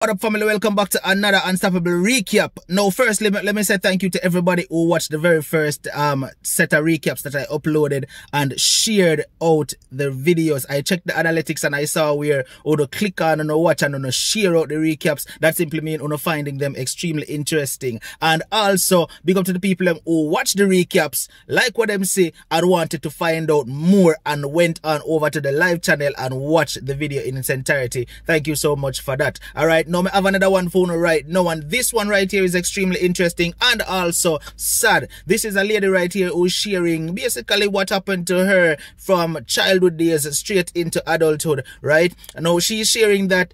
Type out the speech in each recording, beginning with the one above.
What up, family? Welcome back to another Unstoppable recap. Now, first, let me say thank you to everybody who watched the very first set of recaps that I uploaded and shared out the videos. I checked the analytics and I saw where to click on and watch and share out the recaps. That simply means finding them extremely interesting. And also, big up to the people who watch the recaps, like what them say, and wanted to find out more and went on over to the live channel and watched the video in its entirety. Thank you so much for that. All right. Now I have another one phone right now, and this one right here is extremely interesting and also sad. This is a lady right here who's sharing basically what happened to her from childhood days straight into adulthood, right? Now she's sharing that,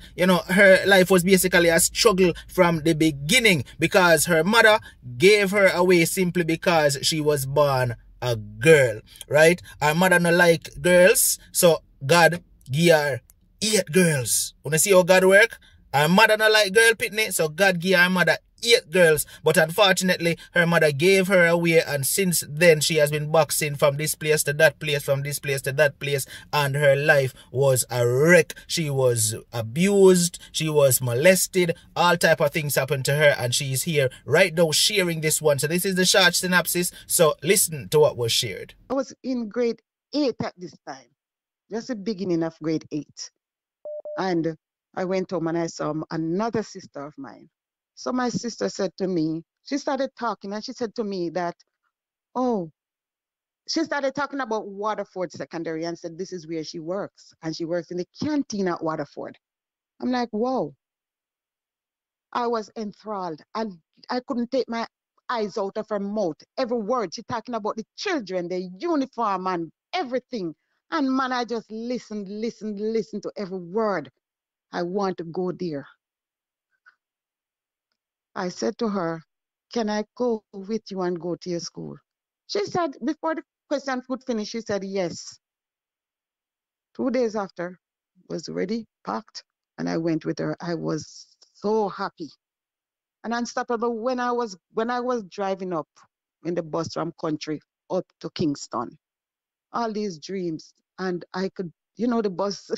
her life was basically a struggle from the beginning because her mother gave her away simply because she was born a girl, right? Her mother not like girls, so God give her 8 girls. Wanna see how God work? Her mother not like girl pitney, so God gave her mother 8 girls. But unfortunately, her mother gave her away, and since then she has been boxing from this place to that place, from this place to that place, and her life was a wreck. She was abused, she was molested, all type of things happened to her, and she's here right now sharing this one. So this is the short synopsis, so listen to what was shared. I was in grade 8 at this time, just the beginning of grade 8. And I went home and I saw another sister of mine. So my sister said to me, she started talking and she said to me that, she started talking about Waterford Secondary and said this is where she works. And she works in the canteen at Waterford. I'm like, whoa. I was enthralled. I couldn't take my eyes out of her mouth. Every word she talking about the children, the uniform and everything. And man, I just listened to every word. I want to go there. I said to her, can I go with you and go to your school? She said, before the question could finish, she said, yes. 2 days after, was ready, packed, and I went with her. I was so happy and unstoppable when I was driving up in the bus from country up to Kingston. All these dreams, and I could, the bus,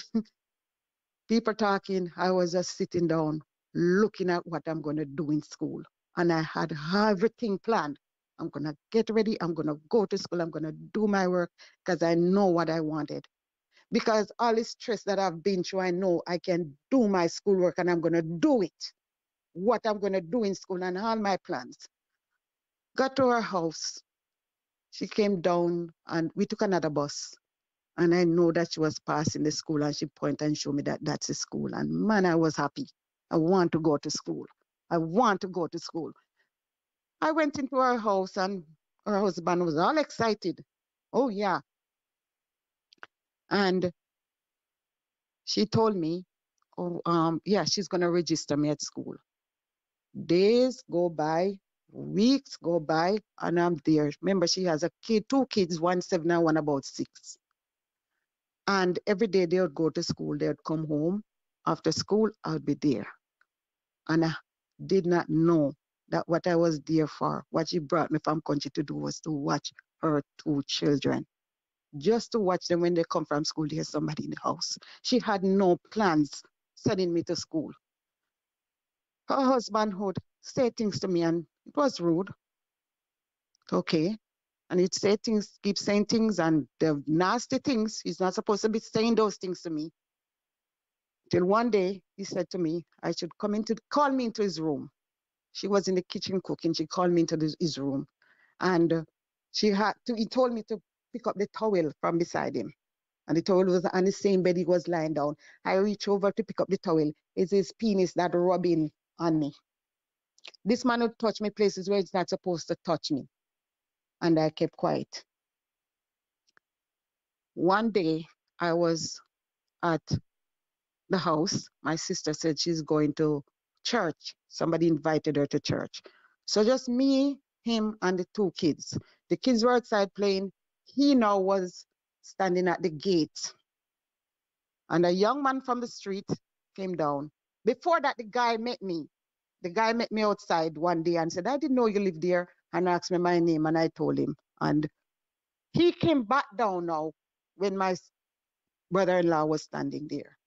people talking, I was just sitting down, looking at what I'm going to do in school. And I had everything planned. I'm going to get ready. I'm going to go to school. I'm going to do my work because I know what I wanted. Because all the stress that I've been through, I know I can do my schoolwork and I'm going to do it. What I'm going to do in school and all my plans. Got to her house. She came down and we took another bus. And I know that she was passing the school and she pointed and showed me that that's the school. And man, I was happy. I want to go to school. I want to go to school. I went into her house and her husband was all excited. Oh, yeah. And she told me, yeah, she's going to register me at school. Days go by, weeks go by, and I'm there. Remember, she has 2 kids, one 7 and one about 6. And every day they would go to school, they would come home. After school, I would be there. And I did not know that what I was there for, what she brought me from country to do was to watch her 2 children. Just to watch them when they come from school, there's somebody in the house. She had no plans sending me to school. Her husband would say things to me and it was rude. Okay. And he'd say things, keep saying things and the nasty things. He's not supposed to be saying those things to me. Till one day he said to me, I should call me into his room. She was in the kitchen cooking. She called me into his room. And he told me to pick up the towel from beside him. And the towel was on the same bed he was lying down. I reached over to pick up the towel. It's his penis that rubbing on me. This man would touch me places where he's not supposed to touch me. And I kept quiet. One day I was at the house. My sister said she's going to church. Somebody invited her to church. So just me, him, and the 2 kids. The kids were outside playing. He now was standing at the gate. And a young man from the street came down. Before that, the guy met me. The guy met me outside one day and said, I didn't know you lived there, and asked me my name, and I told him. And he came back down now when my brother-in-law was standing there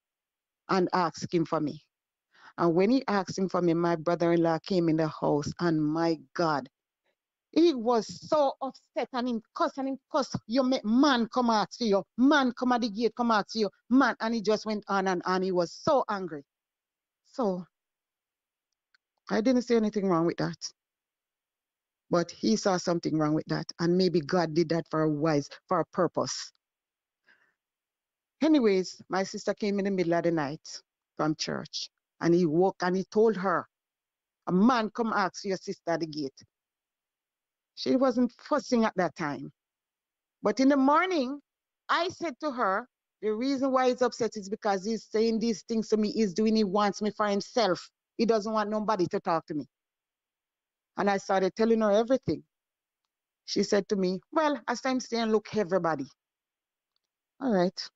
and asked him for me. And when he asked him for me, my brother-in-law came in the house, and my God, he was so upset and him cuss. You make man come out for you, man come at the gate, come out for you, man. And he just went on and on. He was so angry. So I didn't say anything wrong with that. But he saw something wrong with that. And maybe God did that for a purpose. Anyways, my sister came in the middle of the night from church. And he woke and he told her, a man come ask your sister at the gate. She wasn't fussing at that time. But in the morning, I said to her, the reason why he's upset is because he's saying these things to me. He's doing, he wants me for himself. He doesn't want nobody to talk to me. And I started telling her everything. She said to me, well, as time stay and look everybody. All right.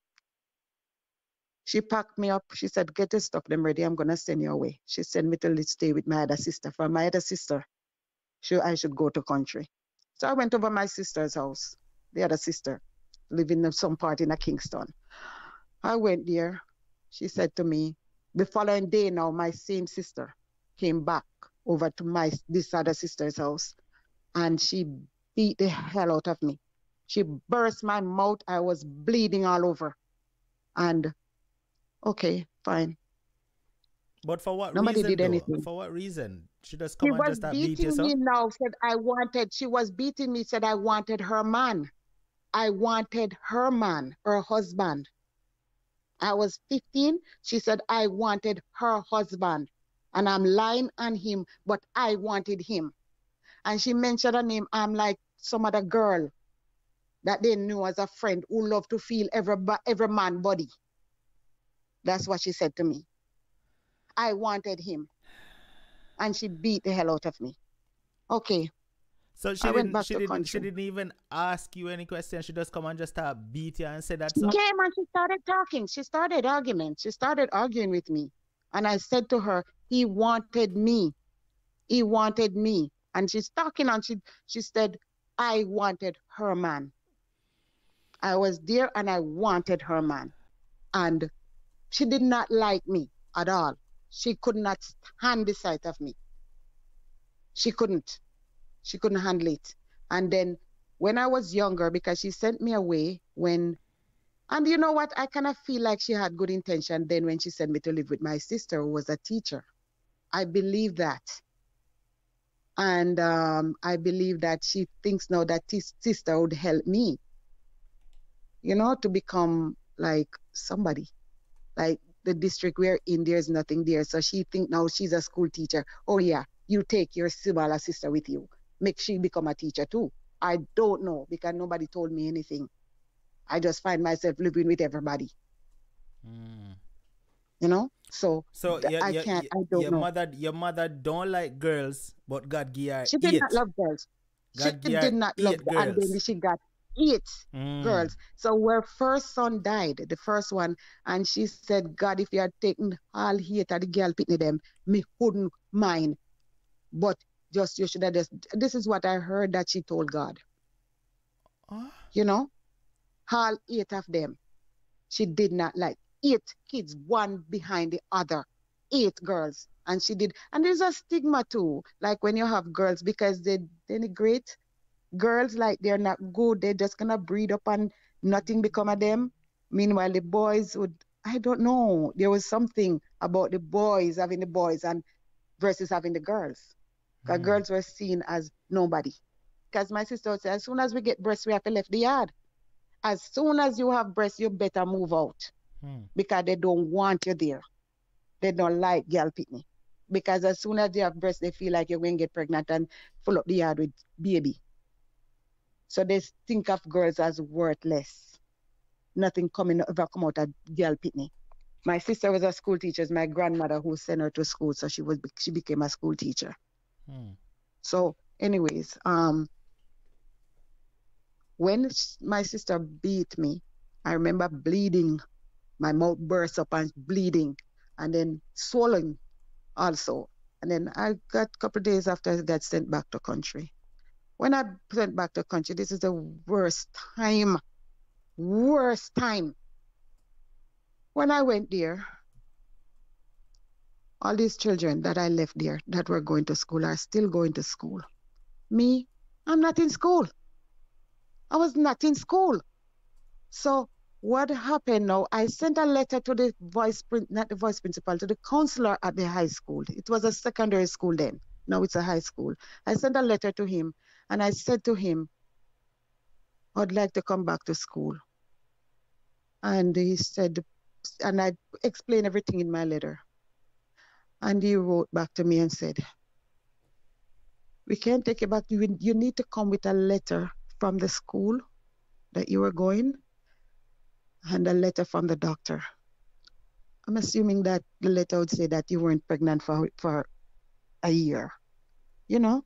She packed me up. She said, get your stuff them ready. I'm going to send you away. She sent me to stay with my other sister. For my other sister, I should go to country. So I went over my sister's house, the other sister, living in some part in a Kingston. I went there. She said to me, the following day now, my same sister came back over to this other sister's house, and she beat the hell out of me. She burst my mouth. I was bleeding all over. And okay, fine. But for what Nobody reason did though? anything. For what reason? She just She come and was just beat you, beating me so? now, she was beating me, said I wanted her man. I wanted her man, her husband. I was 15. She said I wanted her husband. And I'm lying on him, but I wanted him. And she mentioned a name. I'm like some other girl that they knew as a friend who loved to feel every man body. That's what she said to me. I wanted him. And she beat the hell out of me. Okay. So I went back to she country. didn't even ask you any questions. She just come and just start beat you and say that, She so? came and she started talking. She started argument. She started arguing with me. And I said to her, he wanted me. He wanted me. And she's talking and she said, I wanted her man. I was there and I wanted her man. And she did not like me at all. She could not stand the sight of me. She couldn't. She couldn't handle it. And then when I was younger, because she sent me away and you know what? I kind of feel like she had good intention then when she sent me to live with my sister who was a teacher. I believe that. And I believe that she thinks now that this sister would help me, to become like somebody. Like the district we're in, there's nothing there. So she think now she's a school teacher. Oh yeah, you take your smaller sister with you. Make she become a teacher too. I don't know because nobody told me anything. I just find myself living with everybody, Mm. So So I can't, I don't your know. mother don't like girls, but God give her She did not eight. love girls. She God give did her not love, eight and then girls. she got eight Mm. girls. So her first son died, the first one, and she said, God, if you had taken all eight of the girl pitney them, me wouldn't mind. But just you should have just, this is what I heard that she told God, Oh. you know, all eight of them. She did not like eight kids, one behind the other, eight girls. And she did. And there's a stigma too, like when you have girls, because they denigrate girls like they're not good. They're just gonna breed up and nothing become of them. Meanwhile, the boys would, I don't know. There was something about the boys having the boys and versus having the girls. Because Mm. girls were seen as nobody. Because my sister would say, as soon as we get breasts, we have to left the yard. As soon as you have breasts, you better move out Mm. because they don't want you there. They don't like girl picnic. Because as soon as you have breasts, they feel like you're going to get pregnant and full up the yard with baby. So they think of girls as worthless. Nothing coming ever come out of girl picnic. My sister was a school teacher. It's my grandmother who sent her to school, so she became a school teacher. Mm. So, anyways, when my sister beat me, I remember bleeding. My mouth burst up and bleeding, and then swollen also. And then I got a couple of days after I got sent back to country. When I sent back to country, this is the worst time. Worst time. When I went there, All these children that I left there that were going to school are still going to school. Me, I'm not in school. I was not in school. So what happened now? I sent a letter to the not the vice principal, to the counselor at the high school. It was a secondary school then. Now it's a high school. I sent a letter to him and I said to him, I'd like to come back to school. And he said, and I explained everything in my letter. And he wrote back to me and said, we can't take you back. You need to come with a letter from the school that you were going and a letter from the doctor. I'm assuming that the letter would say that you weren't pregnant for a year, you know,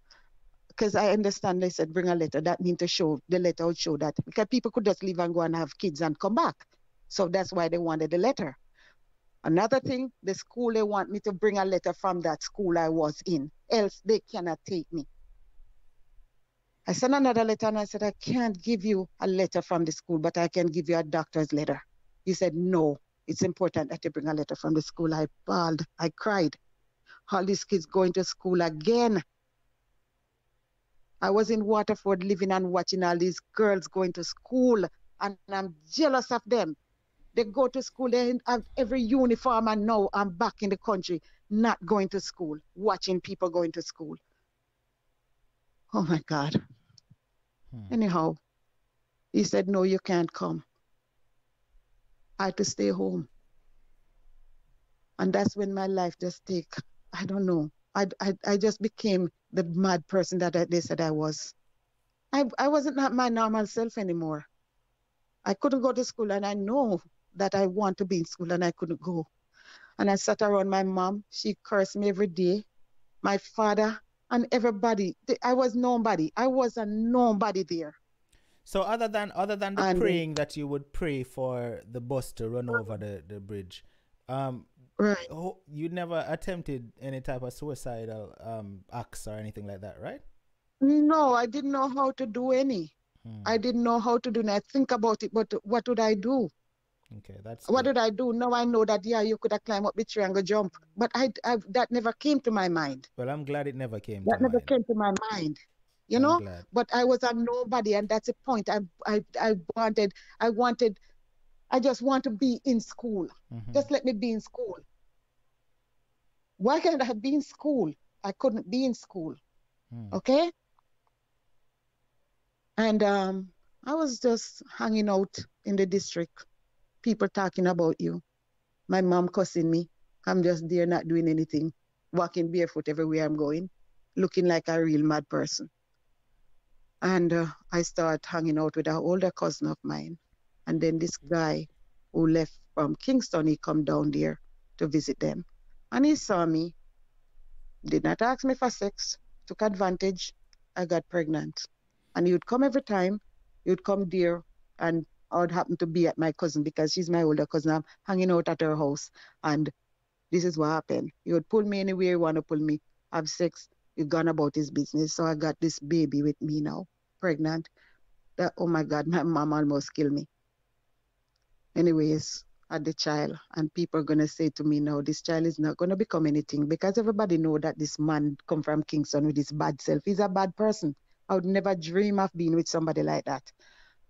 because I understand they said bring a letter. That means to show, the letter would show that, because people could just leave and go and have kids and come back. So that's why they wanted the letter. Another thing, the school, they want me to bring a letter from that school I was in, else they cannot take me. I sent another letter and I said, I can't give you a letter from the school, but I can give you a doctor's letter. He said, no, it's important that you bring a letter from the school. I bawled, I cried. All these kids going to school again. I was in Waterford living and watching all these girls going to school, and I'm jealous of them. They go to school, they have every uniform, and now I'm back in the country, not going to school, watching people going to school. Oh my God. Anyhow, he said, no, you can't come. I had to stay home. And that's when my life just take, I don't know. I just became the mad person that they said I was. I wasn't not my normal self anymore. I couldn't go to school, and I know that I want to be in school and I couldn't go. And I sat around my mom. She cursed me every day. My father and everybody. I was nobody. I was a nobody there. So other than the And praying that you would pray for the bus to run over the bridge, right. you never attempted any type of suicidal acts or anything like that, right? No, I didn't know how to do any. I didn't know how to do it. I think about it, but what would I do? Okay, that's What good. did I do? Now I know that, yeah, you could have climbed up the tree and go jump. But that never came to my mind. Well, I'm glad it never came to That never mind. came to my mind. You I'm know? glad. But I was a nobody, and that's the point. I wanted, I just want to be in school. Just let me be in school. Why can't I be in school? I couldn't be in school. Okay? And I was just hanging out in the district, people talking about you. My mom cussing me. I'm just there not doing anything, walking barefoot everywhere I'm going, looking like a real mad person. And I start hanging out with an older cousin of mine. And then this guy who left from Kingston, he come down there to visit them. And he saw me, did not ask me for sex, took advantage. I got pregnant. And he would come every time. He would come there, and I would happen to be at my cousin because she's my older cousin. I'm hanging out at her house. And this is what happened. He would pull me anywhere he want to pull me, have sex. He gone about his business. So I got this baby with me now, pregnant. That, oh my God, my mom almost killed me. Anyways, I had the child, and people are gonna say to me now, this child is not gonna become anything, because everybody know that this man come from Kingston with his bad self. He's a bad person. I would never dream of being with somebody like that.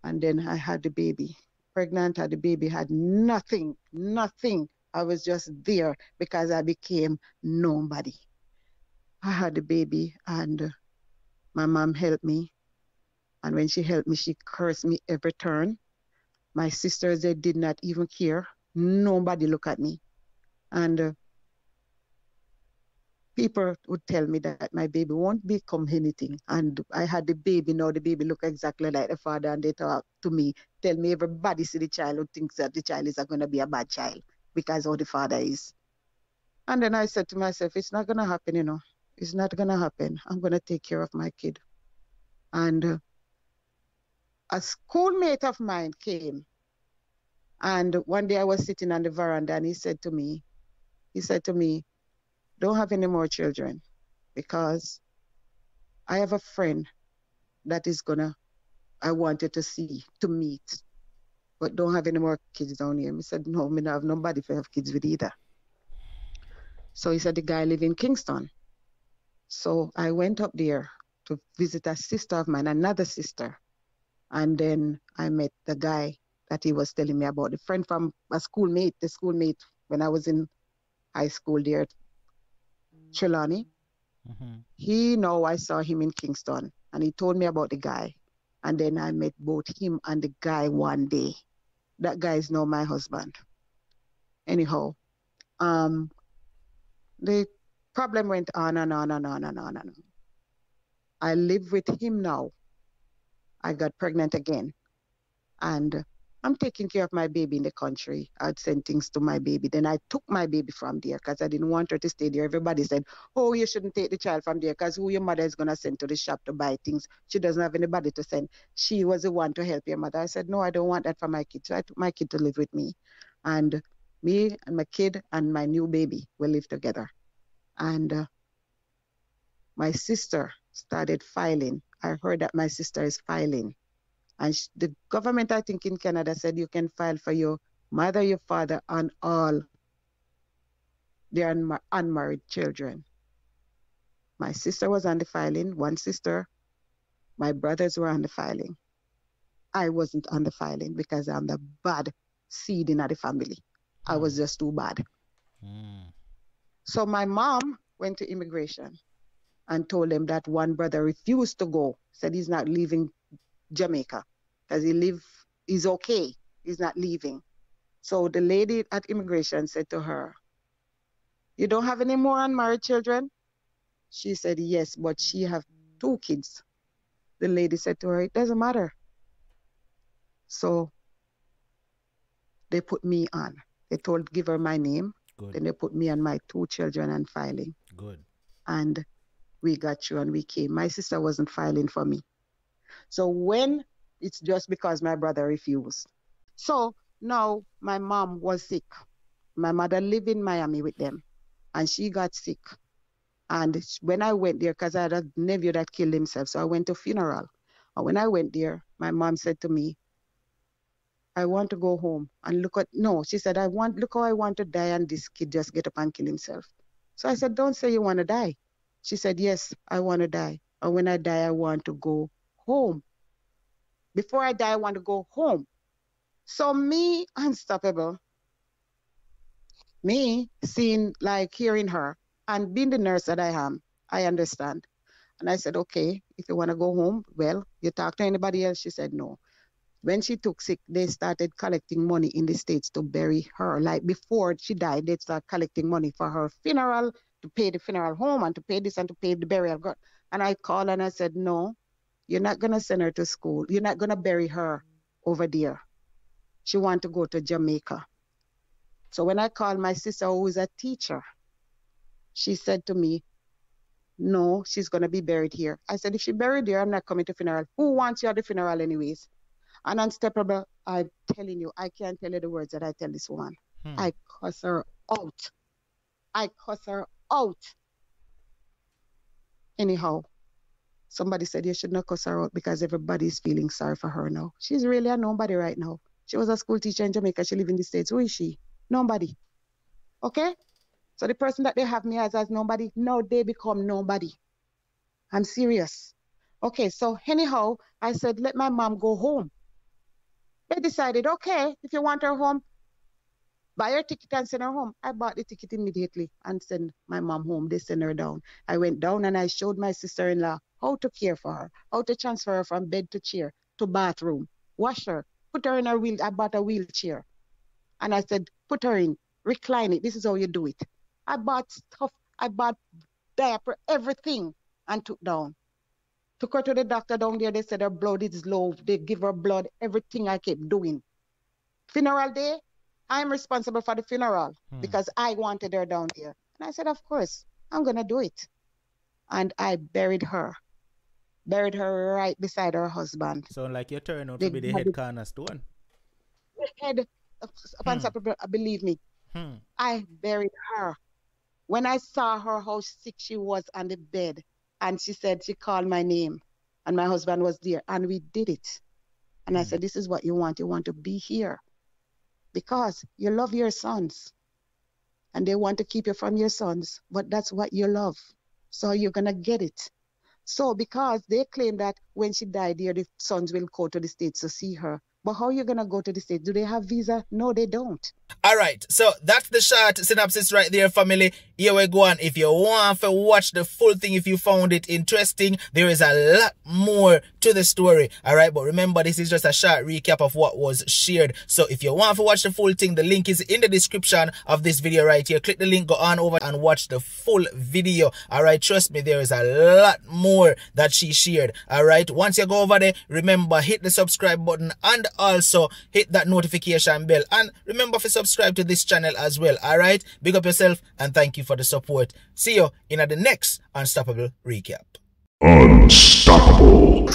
And then I had the baby, pregnant, had the baby, had nothing, nothing. I was just there because I became nobody. I had the baby, and my mom helped me. And when she helped me, she cursed me every turn. My sisters, they did not even care. Nobody look at me. And people would tell me that my baby won't become anything. And I had the baby now. The baby look exactly like the father, and they talk to me, tell me everybody see the child who thinks that the child is going to be a bad child because how the father is. And then I said to myself, it's not going to happen, you know. It's not going to happen. I'm going to take care of my kid. And a schoolmate of mine came. And one day I was sitting on the veranda, and he said to me, don't have any more children, because I have a friend that is gonna, I wanted to see, to meet, but don't have any more kids down here. I said, no, I don't have nobody to have kids with either. So he said the guy live in Kingston. So I went up there to visit a sister of mine, another sister. And then I met the guy that he was telling me about, the friend from a schoolmate, the schoolmate when I was in high school there at Trelawney. Mm-hmm. I saw him in Kingston and he told me about the guy. And then I met both him and the guy one day. That guy is now my husband. Anyhow, um, the problem went on and on and on and on and on. I live with him now. I got pregnant again. And I'm taking care of my baby in the country. I'd send things to my baby. Then I took my baby from there because I didn't want her to stay there. Everybody said, "Oh, you shouldn't take the child from there because who your mother is going to send to the shop to buy things? She doesn't have anybody to send. She was the one to help your mother." I said, "No, I don't want that for my kid." So I took my kid to live with me. And me and my kid and my new baby will live together. And my sister started filing. I heard that my sister is filing and the government, I think, in Canada said you can file for your mother, your father, and all their unmarried children. My sister was on the filing, one sister. My brothers were on the filing. I wasn't on the filing because I'm the bad seed in the family. I was Hmm. just too bad. Hmm. So my mom went to immigration and told them that one brother refused to go, said he's not leaving Jamaica because he's okay. He's not leaving. So the lady at immigration said to her, "You don't have any more unmarried children?" She said, "Yes, but she have two kids." The lady said to her, "It doesn't matter." So they put me on. They told, give her my name. Good. Then they put me and my two children on filing. Good. And we got through and we came. My sister wasn't filing for me. So when it's just because my brother refused. So now my mom was sick. My mother lived in Miami with them and she got sick. And when I went there, because I had a nephew that killed himself, so I went to funeral. And when I went there, my mom said to me, "I want to go home and look at." No, she said, Look how I want to die, and this kid just get up and kill himself." So I said, "Don't say you want to die." She said, "Yes, I want to die. And when I die, I want to go home. Before I die, I want to go home." So me, unstoppable, me seeing like hearing her and being the nurse that I am, I understand. And I said, "Okay, if you want to go home, well, you talk to anybody else?" She said, "No." When she took sick, they started collecting money in the States to bury her. Like before she died, they started collecting money for her funeral, to pay the funeral home and to pay this and to pay the burial. And I called and I said, "No, you're not going to send her to school. You're not going to bury her over there. She want to go to Jamaica." So when I called my sister, who is a teacher, she said to me, "No, she's going to be buried here." I said, "If she buried here, I'm not coming to funeral. Who wants you at the funeral anyways?" And unstoppable, I'm telling you, I can't tell you the words that I tell this woman. Hmm. I cuss her out. I cuss her out. Anyhow, somebody said you should not cuss her out because everybody's feeling sorry for her now. She's really a nobody right now. She was a school teacher in Jamaica. She live in the States. Who is she? Nobody. Okay? So the person that they have me as nobody, now they become nobody. I'm serious. Okay, so anyhow, I said, let my mom go home. They decided, okay, if you want her home, buy her ticket and send her home. I bought the ticket immediately and sent my mom home. They sent her down. I went down and I showed my sister-in-law how to care for her, how to transfer her from bed to chair to bathroom, wash her, put her in her wheel. I bought a wheelchair. And I said, put her in, recline it. This is how you do it. I bought stuff. I bought diaper, everything, and took down. Took her to the doctor down there. They said her blood is low. They give her blood, everything I kept doing. Funeral day, I'm responsible for the funeral Hmm. because I wanted her down there. And I said, of course, I'm going to do it. And I buried her right beside her husband. Sound like you turn out to They be the had head cornerstone. the head upon Hmm. top of her, believe me, Hmm. I buried her. When I saw her, how sick she was on the bed, and she said, she called my name, and my husband was there, and we did it. And I Hmm. said, this is what you want. You want to be here because you love your sons. and they want to keep you from your sons, but that's what you love. So you're going to get it. So because they claim that when she died here, the sons will go to the States to see her. But how are you going to go to the States? Do they have visa? No, they don't. All right, so that's the short synopsis right there, family. Here we go on. If you want to watch the full thing, if you found it interesting, there is a lot more to the story. All right, but remember, this is just a short recap of what was shared. So if you want to watch the full thing, the link is in the description of this video right here. Click the link, go on over and watch the full video. All right, trust me, there is a lot more that she shared. All right, once you go over there, remember, hit the subscribe button and also hit that notification bell. And remember to subscribe to this channel as well. All right, big up yourself and thank you for the support. See you in the next Unstoppable Recap. Unstoppable.